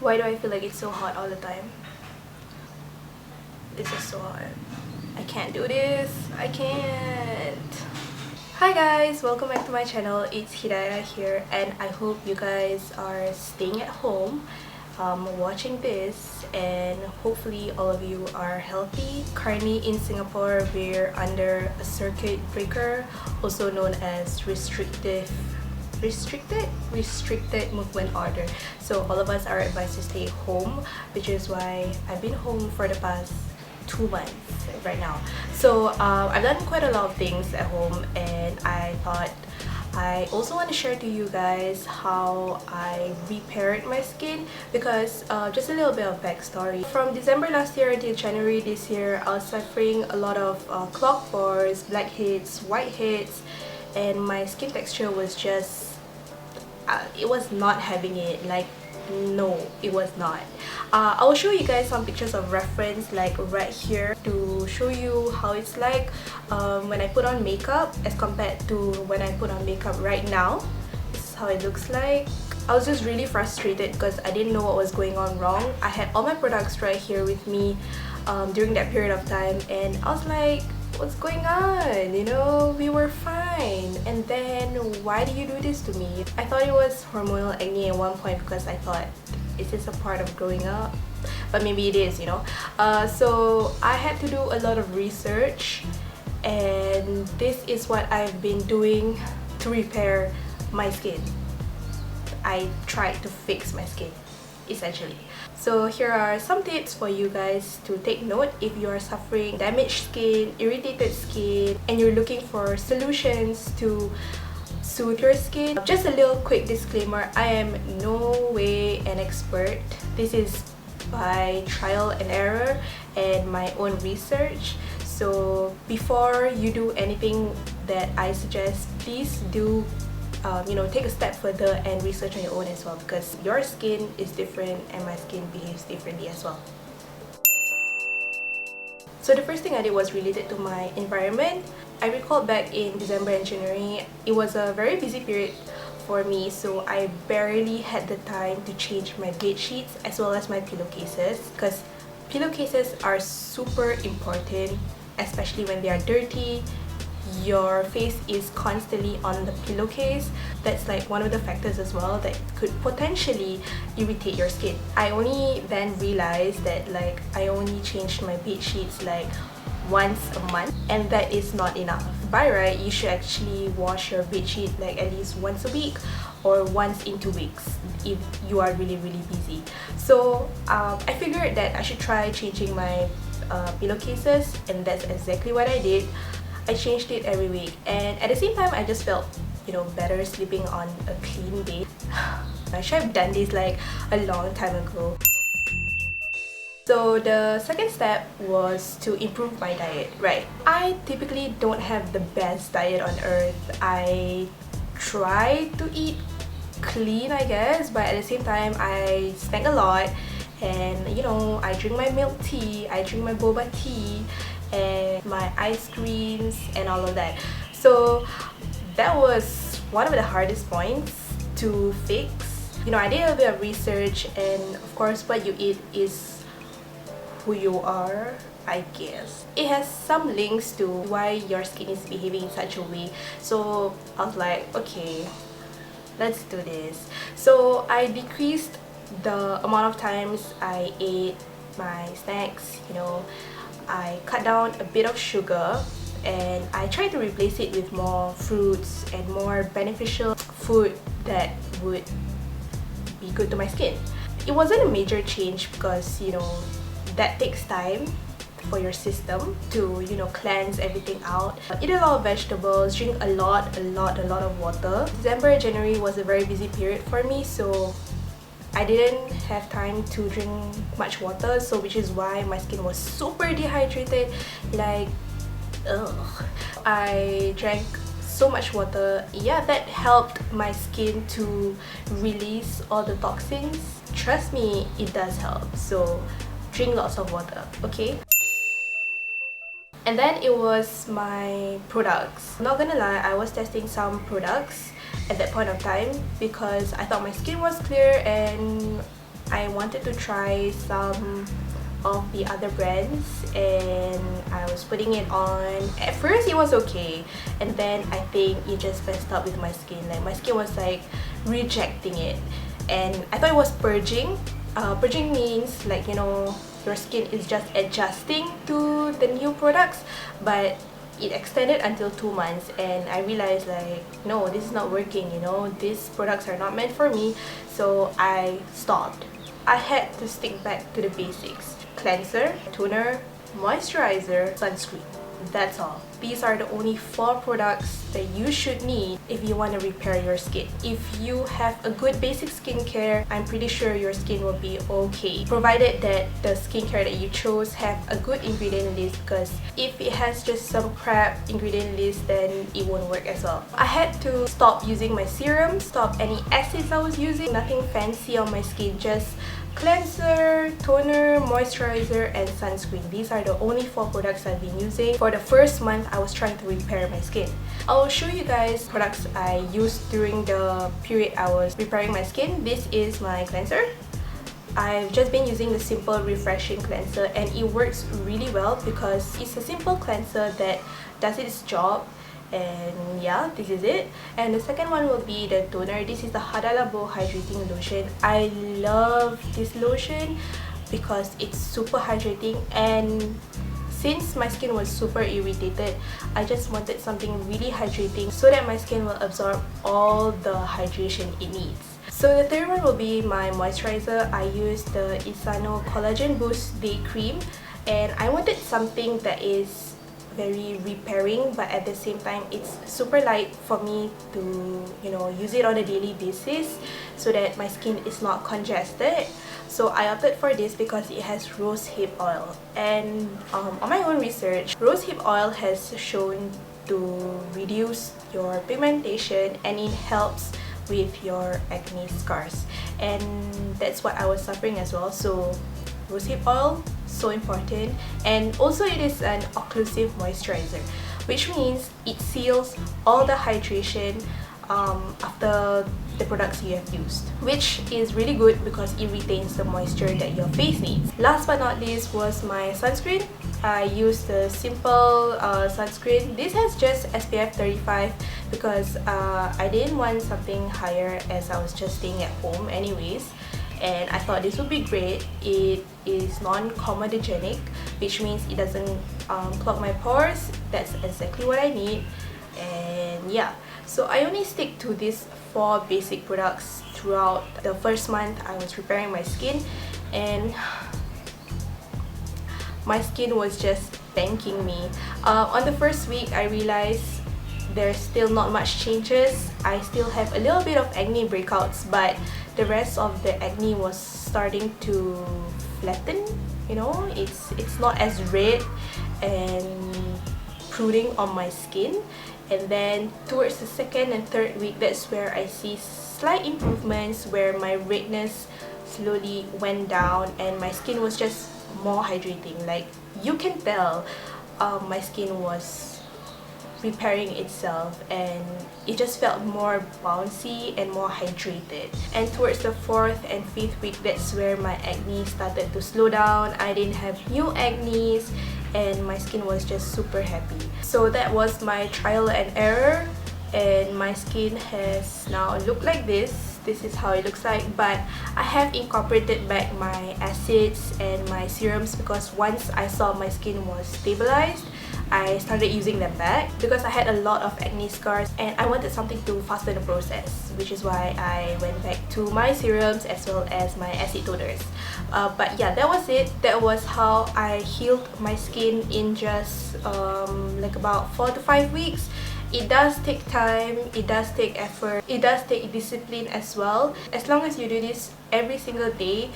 Why do I feel like it's so hot all the time? This is so hot. I can't do this. I can't. Hi guys, welcome back to my channel. It's Hidayah here, and I hope you guys are staying at home watching this, and hopefully all of you are healthy. Currently in Singapore, we're under a circuit breaker, also known as restricted movement order. So all of us are advised to stay home, which is why I've been home for the past 2 months right now. So I've done quite a lot of things at home, and I thought I also want to share to you guys how I repaired my skin, because just a little bit of backstory. From December last year until January this year, I was suffering a lot of clogged pores, blackheads, whiteheads, and my skin texture was just it was not having it. Like, no, it was not. I will show you guys some pictures of reference, like right here, to show you how it's like when I put on makeup as compared to when I put on makeup right now. This is how it looks like. I was just really frustrated because I didn't know what was going on wrong. I had all my products right here with me during that period of time, and I was like, what's going on? You know, we were fine, and then why do you do this to me? I thought it was hormonal acne at one point, because I thought, is this a part of growing up? But maybe it is, you know. So I had to do a lot of research, and this is what I've been doing to repair my skin. I tried to fix my skin, essentially. So here are some tips for you guys to take note if you are suffering damaged skin, irritated skin, and you're looking for solutions to soothe your skin. Just a little quick disclaimer, I am no way an expert. This is by trial and error and my own research. So before you do anything that I suggest, please do take a step further and research on your own as well, because your skin is different and my skin behaves differently as well. So the first thing I did was related to my environment. I recall back in December and January, it was a very busy period for me, so I barely had the time to change my bed sheets as well as my pillowcases, because pillowcases are super important, especially when they are dirty. Your face is constantly on the pillowcase. That's like one of the factors as well that could potentially irritate your skin. I only then realized that like I only changed my bed sheets like once a month, and that is not enough. By right, you should actually wash your bed sheet like at least once a week or once in 2 weeks if you are really busy. So I figured that I should try changing my pillowcases, and that's exactly what I did. I changed it every week, and at the same time I just felt, you know, better sleeping on a clean bed. I should have done this like a long time ago. So the second step was to improve my diet. Right, I typically don't have the best diet on earth. I try to eat clean, I guess, but at the same time I snack a lot, and you know, I drink my milk tea, I drink my boba tea, and my ice creams and all of that. So that was one of the hardest points to fix. You know, I did a bit of research, and of course what you eat is who you are, I guess. It has some links to why your skin is behaving in such a way. So I was like, okay, let's do this. So I decreased the amount of times I ate my snacks, you know. I cut down a bit of sugar, and I try to replace it with more fruits and more beneficial food that would be good to my skin. It wasn't a major change because, you know, that takes time for your system to, you know, cleanse everything out. Eat a lot of vegetables, drink a lot of water. December and January was a very busy period for me, so I didn't have time to drink much water, so which is why my skin was super dehydrated, like ugh. I drank so much water. Yeah, that helped my skin to release all the toxins. Trust me, it does help. So drink lots of water, okay? And then it was my products. Not gonna lie, I was testing some products at that point of time because I thought my skin was clear and I wanted to try some of the other brands, and I was putting it on. At first it was okay, and then I think it just messed up with my skin. Like my skin was like rejecting it, and I thought it was purging. Purging means like, you know, your skin is just adjusting to the new products, but it extended until 2 months, and I realized like, no, this is not working, you know, these products are not meant for me. So I stopped. I had to stick back to the basics: cleanser, toner, moisturizer, sunscreen. That's all. These are the only 4 products that you should need if you want to repair your skin. If you have a good basic skincare, I'm pretty sure your skin will be okay, provided that the skincare that you chose have a good ingredient list, because if it has just some crap ingredient list, then it won't work as well. I had to stop using my serums, stop any acids I was using, nothing fancy on my skin, just cleanser, toner, moisturizer, and sunscreen. These are the only 4 products I've been using. For the first month, I was trying to repair my skin. I'll show you guys products I used during the period I was repairing my skin. This is my cleanser. I've just been using the simple refreshing cleanser, and it works really well because it's a simple cleanser that does its job. And yeah, this is it. And the second one will be the toner. This is the Hada Labo hydrating lotion. I love this lotion because it's super hydrating, and since my skin was super irritated, I just wanted something really hydrating so that my skin will absorb all the hydration it needs. So the third one will be my moisturizer. I used the Isano Collagen Boost Day Cream, and I wanted something that is very repairing, but at the same time it's super light for me to, you know, use it on a daily basis so that my skin is not congested. So I opted for this because it has rose hip oil, and on my own research, rose hip oil has shown to reduce your pigmentation, and it helps with your acne scars, and that's what I was suffering as well. So rosehip oil, so important. And also it is an occlusive moisturizer, which means it seals all the hydration after the products you have used, which is really good because it retains the moisture that your face needs. Last but not least was my sunscreen. I used the simple sunscreen. This has just SPF 35 because I didn't want something higher as I was just staying at home anyways, and I thought this would be great. It is non-comedogenic, which means it doesn't clog my pores. That's exactly what I need. And yeah, so I only stick to these 4 basic products throughout the first month I was repairing my skin, and my skin was just thanking me. On the first week, I realized there's still not much changes. I still have a little bit of acne breakouts, but the rest of the acne was starting to flatten. You know, it's not as red and protruding on my skin. And then towards the second and third week, that's where I see slight improvements, where my redness slowly went down and my skin was just more hydrating. Like, you can tell my skin was repairing itself, and it just felt more bouncy and more hydrated. And towards the fourth and fifth week, that's where my acne started to slow down. I didn't have new acne and my skin was just super happy. So that was my trial and error, and my skin has now looked like this. This is how it looks like, but I have incorporated back my acids and my serums because once I saw my skin was stabilized, I started using them back because I had a lot of acne scars and I wanted something to fasten the process, which is why I went back to my serums as well as my acid toners. But yeah, that was it. That was how I healed my skin in just like about 4 to 5 weeks. It does take time, it does take effort, it does take discipline as well. As long as you do this every single day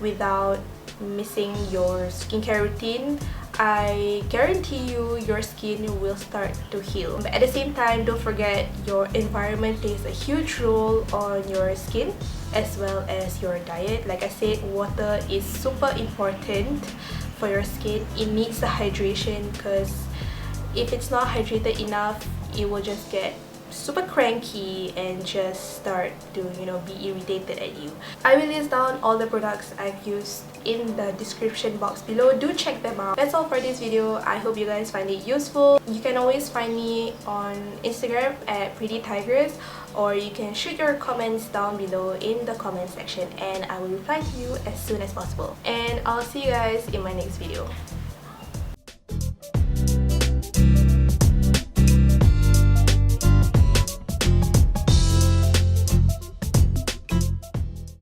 without missing your skincare routine, I guarantee you your skin will start to heal. But at the same time, don't forget your environment plays a huge role on your skin as well as your diet. Like I said, water is super important for your skin. It needs the hydration because if it's not hydrated enough, it will just get super cranky and just start to, you know, be irritated at you. I will list down all the products I've used in the description box below. Do check them out. That's all for this video. I hope you guys find it useful. You can always find me on Instagram at Pretty Tigress, or you can shoot your comments down below in the comment section and I will reply to you as soon as possible. And I'll see you guys in my next video.